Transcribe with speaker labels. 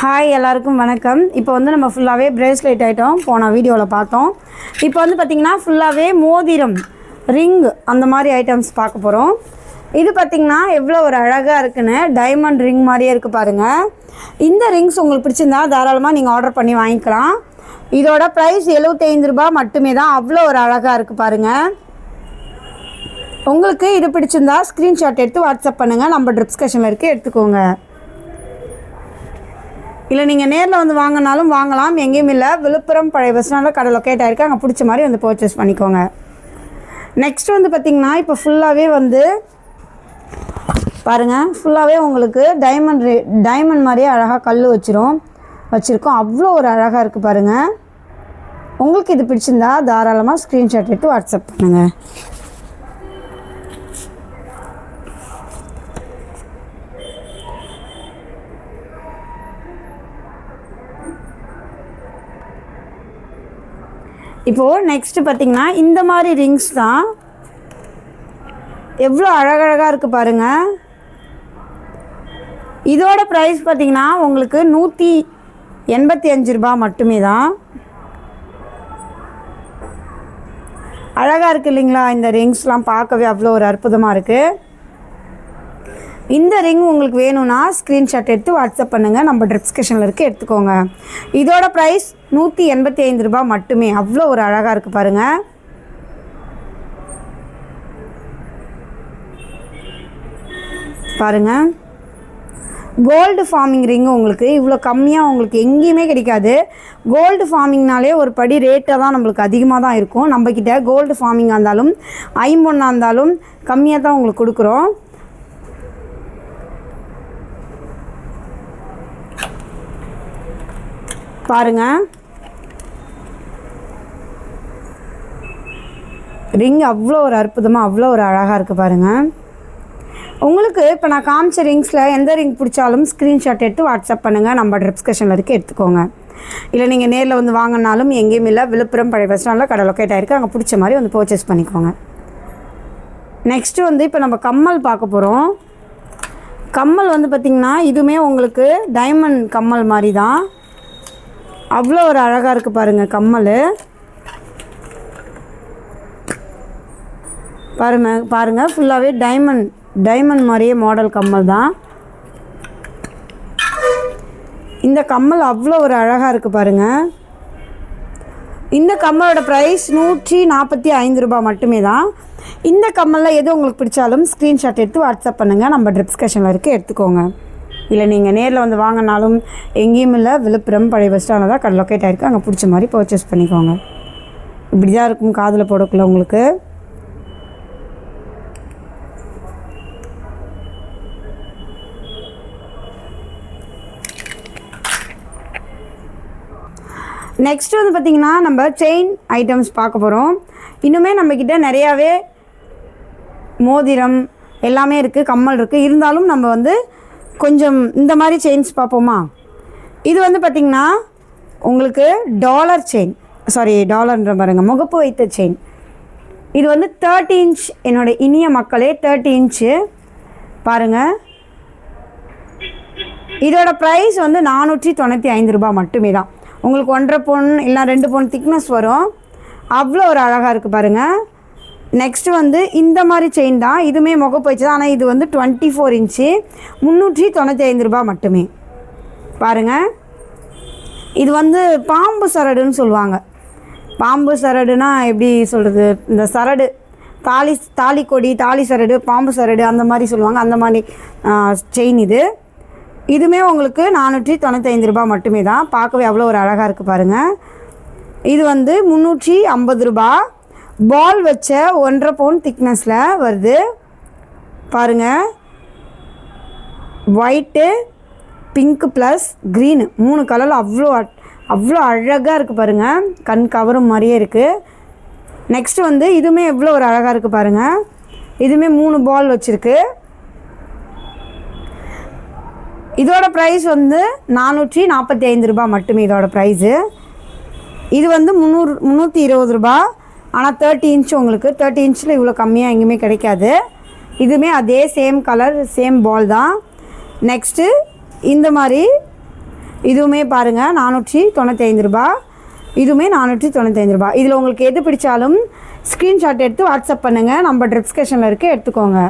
Speaker 1: Hi எல்லாருக்கும் வணக்கம். இப்போ வந்து நம்ம ஃபுல்லாகவே பிரேஸ்லெட் ஐட்டம் போன வீடியோவில் பார்த்தோம். இப்போ வந்து பார்த்திங்கன்னா ஃபுல்லாகவே மோதிரம் ரிங் அந்த மாதிரி ஐட்டம்ஸ் பார்க்க போகிறோம். இது பார்த்திங்கன்னா எவ்வளோ ஒரு அழகாக இருக்குன்னு டைமண்ட் ரிங் மாதிரியே இருக்குது பாருங்கள். இந்த ரிங்ஸ் உங்களுக்கு பிடிச்சிருந்தா தாராளமாக நீங்கள் ஆர்டர் பண்ணி வாங்கிக்கலாம். இதோட ப்ரைஸ் 75 ரூபாய் மட்டுமே தான். அவ்வளோ ஒரு அழகாக இருக்குது பாருங்கள். உங்களுக்கு இது பிடிச்சிருந்தா ஸ்க்ரீன்ஷாட் எடுத்து வாட்ஸ்அப் பண்ணுங்கள். நம்ம டிஸ்கஷனில் இருக்குது, எடுத்துக்கோங்க. இல்லை நீங்கள் நேரில் வந்து வாங்கினாலும் வாங்கலாம், எங்கேயும் இல்லை. விழுப்புரம் பழைய பஸ் ஸ்டாண்டில் கடை லொக்கேட் ஆகிருக்கு. அங்கே பிடிச்ச மாதிரி வந்து பர்ச்சேஸ் பண்ணிக்கோங்க. நெக்ஸ்ட் வந்து பார்த்திங்கன்னா இப்போ ஃபுல்லாகவே வந்து பாருங்கள், ஃபுல்லாகவே உங்களுக்கு டைமண்ட் மாதிரியே அழகாக கல் வச்சுருக்கோம். அவ்வளோ ஒரு அழகாக இருக்குது பாருங்கள். உங்களுக்கு இது பிடிச்சிருந்தா தாராளமாக ஸ்க்ரீன்ஷாட் எடுத்து வாட்ஸ்அப் பண்ணுங்கள். இப்போது நெக்ஸ்ட்டு பார்த்திங்கன்னா இந்த மாதிரி ரிங்ஸ் தான் எவ்வளோ அழகழகாக இருக்குது பாருங்கள். இதோட ப்ரைஸ் பார்த்திங்கன்னா உங்களுக்கு 185 ரூபாய் மட்டுமே தான். அழகாக இருக்குது இல்லைங்களா? இந்த ரிங்ஸ்லாம் பார்க்கவே அவ்வளோ ஒரு அற்புதமாக இருக்குது. இந்த ரிங் உங்களுக்கு வேணும்னா ஸ்க்ரீன்ஷாட் எடுத்து வாட்ஸ்அப் பண்ணுங்கள். நம்ம டிஸ்கஷனில் இருக்குது, எடுத்துக்கோங்க. இதோட ப்ரைஸ் 185 ரூபாய் மட்டுமே. அவ்வளோ ஒரு அழகாக இருக்குது பாருங்கள். பாருங்கள், கோல்டு ஃபார்மிங் ரிங்கு உங்களுக்கு இவ்வளோ கம்மியாக உங்களுக்கு எங்கேயுமே கிடைக்காது. கோல்டு ஃபார்மிங்னாலே ஒரு படி ரேட்டாக தான் நம்மளுக்கு அதிகமாக தான் இருக்கும். நம்மக்கிட்ட கோல்டு ஃபார்மிங்காக இருந்தாலும் ஐம்பொன்னாக இருந்தாலும் கம்மியாக தான் உங்களுக்கு கொடுக்குறோம். பாருங்கள், ரிங் அவ்வளோ ஒரு அற்புதமாக அவ்வளோ ஒரு அழகாக இருக்குது பாருங்கள். உங்களுக்கு இப்போ நான் காமிச்ச ரிங்ஸில் எந்த ரிங் பிடிச்சாலும் ஸ்க்ரீன்ஷாட் எடுத்து வாட்ஸ்அப் பண்ணுங்கள். நம்ம டிஸ்கஷனில் இருக்குது, எடுத்துக்கோங்க. இல்லை நீங்கள் நேரில் வந்து வாங்கினாலும் எங்கேயும் இல்லை. விழுப்புரம் பழைய பஸ் ஸ்டாண்டில் கடை லொக்கேட் ஆகிருக்கு. அங்கே பிடிச்ச மாதிரி வந்து பர்ச்சேஸ் பண்ணிக்கோங்க. நெக்ஸ்ட்டு வந்து இப்போ நம்ம கம்மல் பார்க்க போகிறோம். கம்மல் வந்து பார்த்திங்கன்னா இதுவுமே உங்களுக்கு டைமண்ட் கம்மல் மாதிரி தான். அவ்வளோ ஒரு அழகாக இருக்குது பாருங்கள் கம்மல். பாருங்கள் ஃபுல்லாகவே டைமண்ட் மாதிரியே மாடல் கம்மல் தான். இந்த கம்மல் அவ்வளோ ஒரு அழகாக இருக்குது பாருங்கள். இந்த கம்மலோட ப்ரைஸ் 145 ரூபாய் மட்டுமே தான். இந்த கம்மலில் எது உங்களுக்கு பிடிச்சாலும் ஸ்க்ரீன்ஷாட் எடுத்து வாட்ஸ்அப் பண்ணுங்கள். நம்ம டிஸ்கஷனில் இருக்குது, எடுத்துக்கோங்க. இல்லை நீங்கள் நேரில் வந்து வாங்கினாலும் எங்கேயும் இல்லை. விழுப்புரம் பழைய பஸ் ஸ்டாண்டில் தான் கடை லொக்கேட் ஆகிருக்கு. அங்கே பிடிச்ச மாதிரி பர்ச்சேஸ் பண்ணிக்கோங்க. இப்படி தான் இருக்கும் காதில் போடக்குள்ள உங்களுக்கு. நெக்ஸ்ட்டு வந்து பார்த்திங்கன்னா நம்ம செயின் ஐட்டம்ஸ் பார்க்க போகிறோம். இன்னுமே நம்மக்கிட்ட நிறையாவே மோதிரம் எல்லாமே இருக்குது, கம்மல் இருக்குது. இருந்தாலும் நம்ம வந்து கொஞ்சம் இந்த மாதிரி செயின்ஸ் பார்ப்போமா? இது வந்து பார்த்திங்கன்னா உங்களுக்கு டாலர்ன்ற பாருங்க, முகப்பு வைத்த செயின். இது வந்து 30 இன்ச். என்னோட இனிய மக்களே, 30 இன்ச்சு பாருங்கள். இதோட ப்ரைஸ் வந்து 495 ரூபாய் மட்டுமே தான். உங்களுக்கு 1.5 பவுன் இல்லை 2 பவுன் திக்னஸ் வரும். அவ்வளோ ஒரு அழகாக இருக்குது பாருங்கள். நெக்ஸ்ட்டு வந்து இந்த மாதிரி செயின் தான். இதுவுமே முகப்பு வச்சு தான். ஆனால் இது வந்து 24 இன்ச்சு, 395 ரூபாய் மட்டுமே. பாருங்கள், இது வந்து பாம்பு சரடுன்னு சொல்லுவாங்க. பாம்பு சரடுனா எப்படி சொல்கிறது? இந்த சரடு தாலி கொடி, தாலி சரடு, பாம்பு சரடு அந்த மாதிரி சொல்லுவாங்க. அந்த மாதிரி செயின் இது. இதுவுமே உங்களுக்கு 495 ரூபாய் மட்டுமே தான். பார்க்கவே அவ்வளோ ஒரு அழகாக இருக்குது பாருங்கள். இது வந்து 350 ரூபாய். பால் வச்ச 1.5 பவுன் திக்னஸில் வருது பாருங்கள். ஒயிட்டு, பிங்க்கு ப்ளஸ் க்ரீனு 3 கலரில் அவ்வளோ அழகாக இருக்குது பாருங்கள். கண் கவரும் மாதிரியே இருக்குது. நெக்ஸ்ட்டு வந்து இதுவுமே எவ்வளோ ஒரு அழகாக இருக்குது பாருங்கள். இதுவுமே 3 பால் வச்சுருக்கு. இதோட ப்ரைஸ் வந்து 445 ரூபாய் மட்டுமே இதோட ப்ரைஸு. இது வந்து 320 ரூபாய். ஆனால் 30 இன்ச் உங்களுக்கு 30 இன்ச்சில் இவ்வளோ கம்மியாக எங்கேயுமே கிடைக்காது. இதுவுமே அதே சேம் கலர் சேம் பால் தான். நெக்ஸ்ட்டு இந்த மாதிரி இதுவுமே பாருங்கள் 495 ரூபா. இதுவுமே 495 ரூபா. இதில் உங்களுக்கு எது பிடிச்சாலும் ஸ்க்ரீன்ஷாட் எடுத்து வாட்ஸ்அப் பண்ணுங்கள். நம்ம டிஸ்கிரிப்ஷனில் இருக்க எடுத்துக்கோங்க.